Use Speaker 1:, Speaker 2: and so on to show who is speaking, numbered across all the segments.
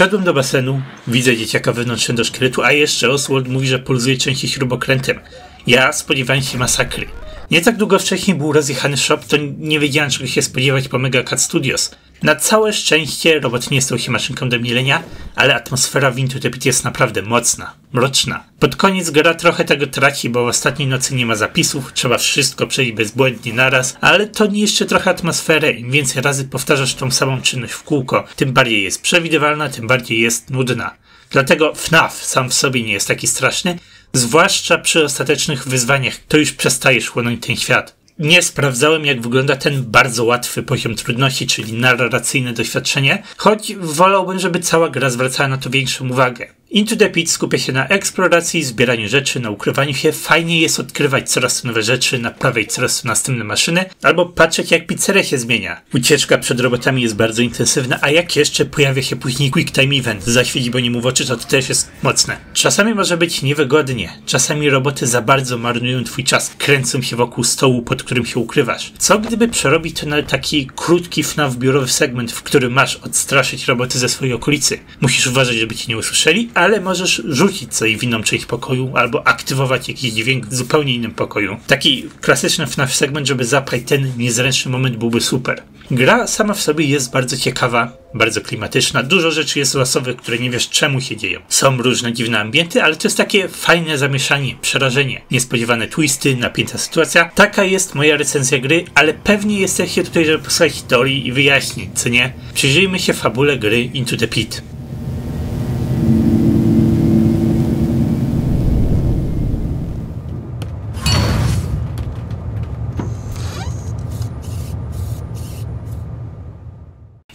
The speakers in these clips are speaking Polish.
Speaker 1: Wszedłem do basenu, widzę dzieciaka wewnątrz endoszkieletu, a jeszcze Oswald mówi, że pulsuje częściej śrubokrętem. Ja spodziewałem się masakry. Nie tak długo wcześniej był rozjechany shop, to nie wiedziałem czego się spodziewać po Mega Cat Studios. Na całe szczęście robot nie stał się maszynką do mielenia, ale atmosfera w Into the Pit jest naprawdę mocna, mroczna. Pod koniec gra trochę tego traci, bo w ostatniej nocy nie ma zapisów, trzeba wszystko przejść bezbłędnie naraz, ale to niszczy trochę atmosferę. Im więcej razy powtarzasz tą samą czynność w kółko, tym bardziej jest przewidywalna, tym bardziej jest nudna. Dlatego FNAF sam w sobie nie jest taki straszny, zwłaszcza przy ostatecznych wyzwaniach, to już przestajesz chłonąć ten świat. Nie sprawdzałem, jak wygląda ten bardzo łatwy poziom trudności, czyli narracyjne doświadczenie, choć wolałbym, żeby cała gra zwracała na to większą uwagę. Into the Pit skupia się na eksploracji, zbieraniu rzeczy, na ukrywaniu się. Fajnie jest odkrywać coraz to nowe rzeczy, naprawiać coraz to następne maszyny, albo patrzeć jak pizzeria się zmienia. Ucieczka przed robotami jest bardzo intensywna, a jak jeszcze pojawia się później Quick Time Event, zaświeć bo nie mów oczy, to też jest mocne. Czasami może być niewygodnie, czasami roboty za bardzo marnują twój czas, kręcą się wokół stołu, pod którym się ukrywasz. Co gdyby przerobić to na taki krótki FNAF biurowy segment, w którym masz odstraszyć roboty ze swojej okolicy. Musisz uważać, żeby cię nie usłyszeli, ale możesz rzucić coś w inną część pokoju albo aktywować jakiś dźwięk w zupełnie innym pokoju. Taki klasyczny FNAF segment, żeby zapaść ten niezręczny moment, byłby super. Gra sama w sobie jest bardzo ciekawa, bardzo klimatyczna, dużo rzeczy jest losowych, które nie wiesz czemu się dzieją. Są różne dziwne ambienty, ale to jest takie fajne zamieszanie, przerażenie, niespodziewane twisty, napięta sytuacja. Taka jest moja recenzja gry, ale pewnie jesteście tutaj, żeby posłuchać teorii i wyjaśnić, co nie? Przyjrzyjmy się fabule gry Into the Pit.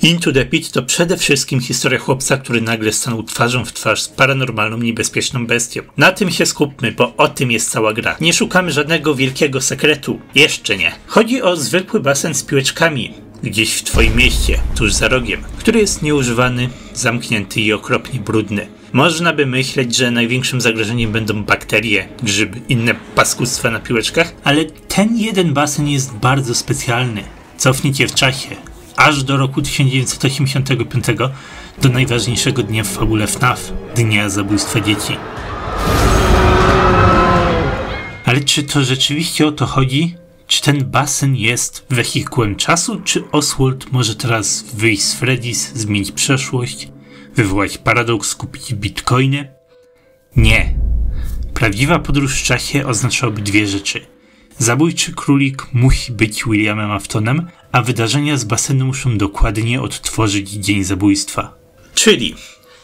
Speaker 1: Into the Pit to przede wszystkim historia chłopca, który nagle stanął twarzą w twarz z paranormalną, niebezpieczną bestią. Na tym się skupmy, bo o tym jest cała gra. Nie szukamy żadnego wielkiego sekretu. Jeszcze nie. Chodzi o zwykły basen z piłeczkami. Gdzieś w twoim mieście, tuż za rogiem, który jest nieużywany, zamknięty i okropnie brudny. Można by myśleć, że największym zagrożeniem będą bakterie, grzyby, inne paskudztwa na piłeczkach, ale ten jeden basen jest bardzo specjalny. Cofnijcie w czasie. Aż do roku 1985, do najważniejszego dnia w fabule FNAF, dnia zabójstwa dzieci. Ale czy to rzeczywiście o to chodzi? Czy ten basen jest wehikułem czasu, czy Oswald może teraz wyjść z Freddy's, zmienić przeszłość, wywołać paradoks, kupić bitcoiny? Nie. Prawdziwa podróż w czasie oznaczałaby dwie rzeczy. Zabójczy królik musi być Williamem Aftonem, a wydarzenia z basenu muszą dokładnie odtworzyć dzień zabójstwa. Czyli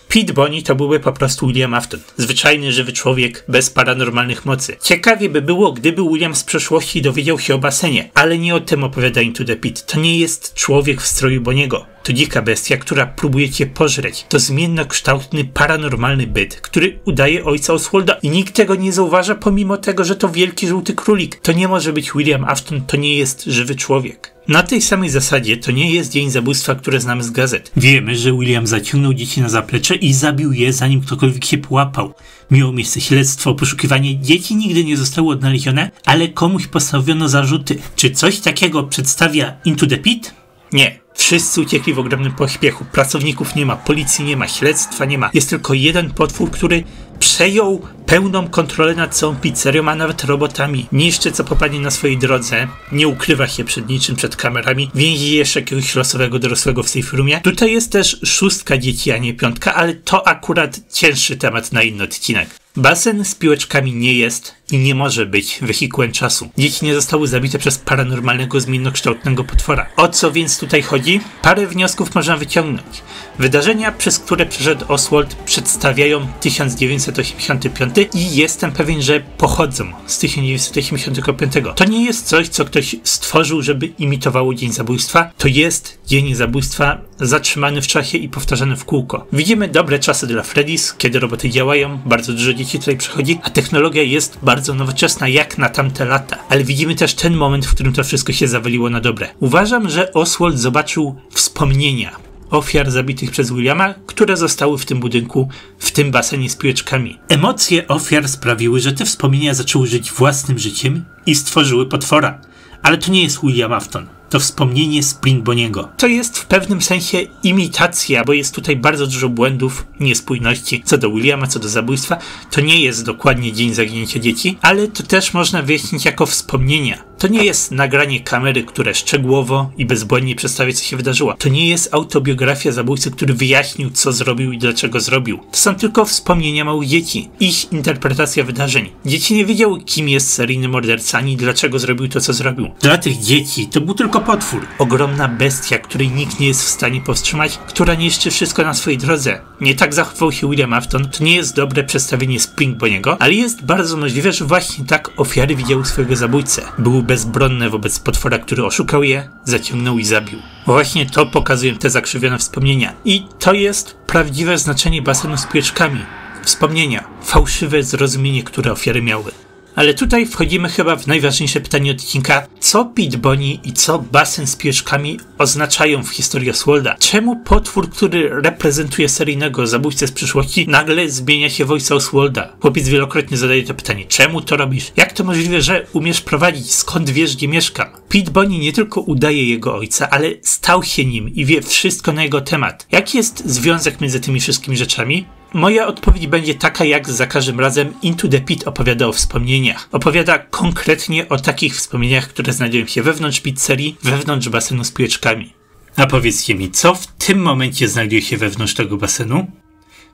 Speaker 1: Pete Bonney to byłby po prostu William Afton. Zwyczajny, żywy człowiek bez paranormalnych mocy. Ciekawie by było, gdyby William z przeszłości dowiedział się o basenie, ale nie o tym opowiada Into the Pit. To nie jest człowiek w stroju Bonniego. To dzika bestia, która próbuje cię pożreć. To zmiennokształtny, paranormalny byt, który udaje ojca Oswalda i nikt tego nie zauważa, pomimo tego, że to wielki żółty królik. To nie może być William Afton, to nie jest żywy człowiek. Na tej samej zasadzie to nie jest dzień zabójstwa, które znamy z gazet. Wiemy, że William zaciągnął dzieci na zaplecze i zabił je, zanim ktokolwiek się połapał. Miało miejsce śledztwo, poszukiwanie. Dzieci nigdy nie zostały odnalezione, ale komuś postawiono zarzuty. Czy coś takiego przedstawia Into the Pit? Nie. Wszyscy uciekli w ogromnym pośpiechu. Pracowników nie ma, policji nie ma, śledztwa nie ma. Jest tylko jeden potwór, który przejął pełną kontrolę nad całą pizzerią, a nawet robotami. Niszczy co popadnie na swojej drodze. Nie ukrywa się przed niczym, przed kamerami. Więzi jeszcze jakiegoś losowego dorosłego w safe roomie. Tutaj jest też 6 dzieci, a nie 5, ale to akurat cięższy temat na inny odcinek. Basen z piłeczkami nie jest i nie może być wehikułem czasu. Dzieci nie zostały zabite przez paranormalnego, zmiennokształtnego potwora. O co więc tutaj chodzi? Parę wniosków można wyciągnąć. Wydarzenia, przez które przeszedł Oswald, przedstawiają 1985 i jestem pewien, że pochodzą z 1985. To nie jest coś, co ktoś stworzył, żeby imitowało dzień zabójstwa. To jest dzień zabójstwa zatrzymany w czasie i powtarzany w kółko. Widzimy dobre czasy dla Freddy's, kiedy roboty działają, bardzo dużo dzieci tutaj przychodzi, a technologia jest bardzo nowoczesna jak na tamte lata. Ale widzimy też ten moment, w którym to wszystko się zawaliło na dobre. Uważam, że Oswald zobaczył wspomnienia ofiar zabitych przez Williama, które zostały w tym budynku, w tym basenie z piłeczkami. Emocje ofiar sprawiły, że te wspomnienia zaczęły żyć własnym życiem i stworzyły potwora. Ale to nie jest William Afton. to wspomnienie Spring Bonniego. To jest w pewnym sensie imitacja, bo jest tutaj bardzo dużo błędów, niespójności co do Williama, co do zabójstwa. To nie jest dokładnie dzień zaginięcia dzieci, ale to też można wyjaśnić jako wspomnienia. To nie jest nagranie kamery, które szczegółowo i bezbłędnie przedstawia, co się wydarzyło. To nie jest autobiografia zabójcy, który wyjaśnił, co zrobił i dlaczego zrobił. To są tylko wspomnienia małych dzieci. Ich interpretacja wydarzeń. Dzieci nie wiedziały, kim jest seryjny morderca, ani dlaczego zrobił to, co zrobił. Dla tych dzieci to był tylko potwór. Ogromna bestia, której nikt nie jest w stanie powstrzymać, która niszczy wszystko na swojej drodze. Nie tak zachował się William Afton. To nie jest dobre przedstawienie Spring Bonniego, ale jest bardzo możliwe, że właśnie tak ofiary widziały swojego zabójcę. Były bezbronne wobec potwora, który oszukał je, zaciągnął i zabił. Właśnie to pokazują te zakrzywione wspomnienia. I to jest prawdziwe znaczenie basenu z pieczkami. Wspomnienia. Fałszywe zrozumienie, które ofiary miały. Ale tutaj wchodzimy chyba w najważniejsze pytanie odcinka. Co Pete Bonnie i co basen z pieczkami oznaczają w historii Oswalda? Czemu potwór, który reprezentuje seryjnego zabójcę z przyszłości, nagle zmienia się w ojca Oswalda? Chłopiec wielokrotnie zadaje to pytanie. Czemu to robisz? Jak to możliwe, że umiesz prowadzić? Skąd wiesz, gdzie mieszkam? Pete Bonnie nie tylko udaje jego ojca, ale stał się nim i wie wszystko na jego temat. Jaki jest związek między tymi wszystkimi rzeczami? Moja odpowiedź będzie taka, jak za każdym razem Into the Pit opowiada o wspomnieniach. Opowiada konkretnie o takich wspomnieniach, które znajdują się wewnątrz pizzerii, wewnątrz basenu z piłeczkami. A powiedzcie mi, co w tym momencie znajduje się wewnątrz tego basenu?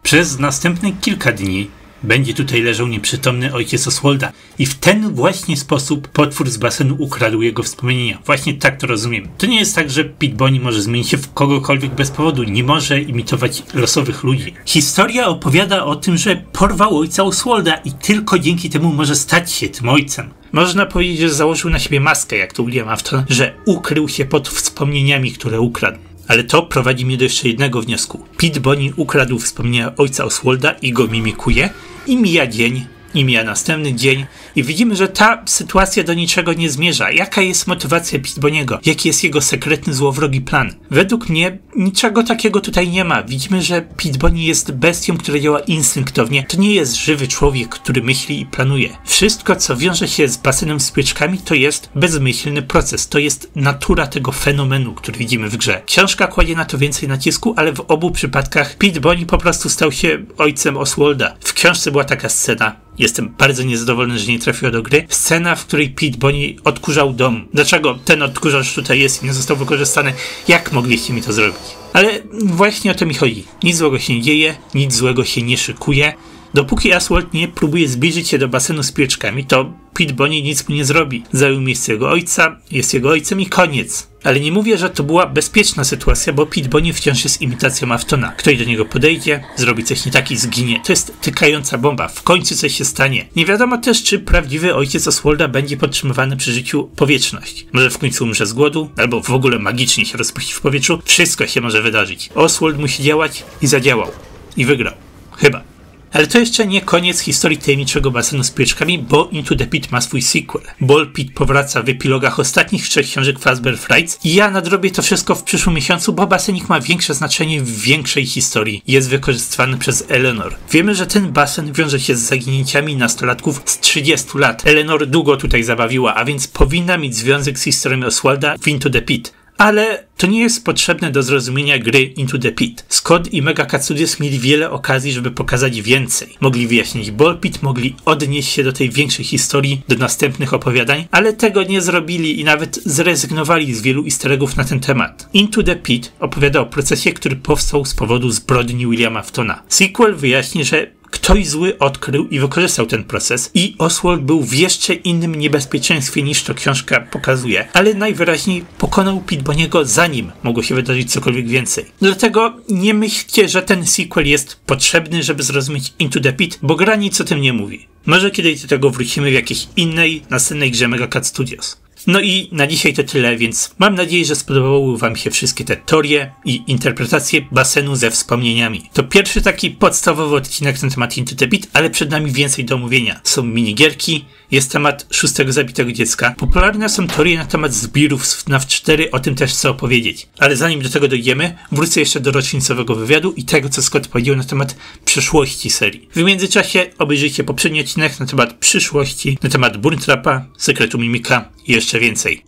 Speaker 1: Przez następne kilka dni będzie tutaj leżał nieprzytomny ojciec Oswalda i w ten właśnie sposób potwór z basenu ukradł jego wspomnienia. Właśnie tak to rozumiem. To nie jest tak, że Pete Bonnie może zmienić się w kogokolwiek bez powodu. Nie może imitować losowych ludzi. Historia opowiada o tym, że porwał ojca Oswalda i tylko dzięki temu może stać się tym ojcem. Można powiedzieć, że założył na siebie maskę, jak to William Afton, że ukrył się pod wspomnieniami, które ukradł. Ale to prowadzi mnie do jeszcze jednego wniosku. Pete Bonnie ukradł wspomnienia ojca Oswalda i go mimikuje i mija dzień, i mija następny dzień i widzimy, że ta sytuacja do niczego nie zmierza. Jaka jest motywacja Pete Bonniego? Jaki jest jego sekretny, złowrogi plan? Według mnie niczego takiego tutaj nie ma. Widzimy, że Pete Bonnie jest bestią, która działa instynktownie. To nie jest żywy człowiek, który myśli i planuje. Wszystko, co wiąże się z basenem z pieczkami, to jest bezmyślny proces. To jest natura tego fenomenu, który widzimy w grze. Książka kładzie na to więcej nacisku, ale w obu przypadkach Pete Bonnie po prostu stał się ojcem Oswalda. W książce była taka scena. Jestem bardzo niezadowolony, że nie trafiła do gry. Scena, w której Pete Bonnie odkurzał dom. Dlaczego ten odkurzacz tutaj jest i nie został wykorzystany? Jak mogliście mi to zrobić? Ale właśnie o to mi chodzi. Nic złego się nie dzieje, nic złego się nie szykuje. Dopóki Oswald nie próbuje zbliżyć się do basenu z pieczkami, to Pete Bonnie nic mu nie zrobi. Zajął miejsce jego ojca, jest jego ojcem i koniec. Ale nie mówię, że to była bezpieczna sytuacja, bo Pete Bonnie wciąż jest imitacją Aftona. Ktoś do niego podejdzie, zrobi coś nie tak i zginie. To jest tykająca bomba. W końcu coś się stanie. Nie wiadomo też, czy prawdziwy ojciec Oswalda będzie podtrzymywany przy życiu powietrzność. Może w końcu umrze z głodu, albo w ogóle magicznie się rozpuści w powietrzu. Wszystko się może wydarzyć. Oswald musi działać i zadziałał. I wygrał. Chyba. Ale to jeszcze nie koniec historii tajemniczego basenu z pieczkami, bo Into the Pit ma swój sequel. Ball Pit powraca w epilogach ostatnich 3 książek Fazbear Frights i ja nadrobię to wszystko w przyszłym miesiącu, bo basenik ma większe znaczenie w większej historii. Jest wykorzystywany przez Eleanor. Wiemy, że ten basen wiąże się z zaginięciami nastolatków z 30 lat. Eleanor długo tutaj zabawiła, a więc powinna mieć związek z historią Oswalda w Into the Pit. Ale to nie jest potrzebne do zrozumienia gry Into the Pit. Scott i Mega Cat Studios mieli wiele okazji, żeby pokazać więcej. Mogli wyjaśnić Ball Pit, mogli odnieść się do tej większej historii, do następnych opowiadań, ale tego nie zrobili i nawet zrezygnowali z wielu easter eggów na ten temat. Into the Pit opowiada o procesie, który powstał z powodu zbrodni Williama Aftona. Sequel wyjaśni, że ktoś zły odkrył i wykorzystał ten proces i Oswald był w jeszcze innym niebezpieczeństwie niż to książka pokazuje, ale najwyraźniej pokonał Pete Bonniego zanim mogło się wydarzyć cokolwiek więcej. Dlatego nie myślcie, że ten sequel jest potrzebny, żeby zrozumieć Into the Pit, bo gra nic o tym nie mówi. Może kiedyś do tego wrócimy w jakiejś innej, następnej grze Mega Cat Studios. No i na dzisiaj to tyle, więc mam nadzieję, że spodobały wam się wszystkie te teorie i interpretacje basenu ze wspomnieniami. To pierwszy taki podstawowy odcinek na temat Into the Pit, ale przed nami więcej do omówienia. Są minigierki, jest temat 6 zabitego dziecka. Popularne są teorie na temat zbirów z FNAF 4, o tym też chcę opowiedzieć. Ale zanim do tego dojdziemy, wrócę jeszcze do rocznicowego wywiadu i tego, co Scott powiedział na temat przyszłości serii. W międzyczasie obejrzyjcie poprzedni odcinek na temat przyszłości, na temat Burntrapa, sekretu Mimika i jeszcze więcej.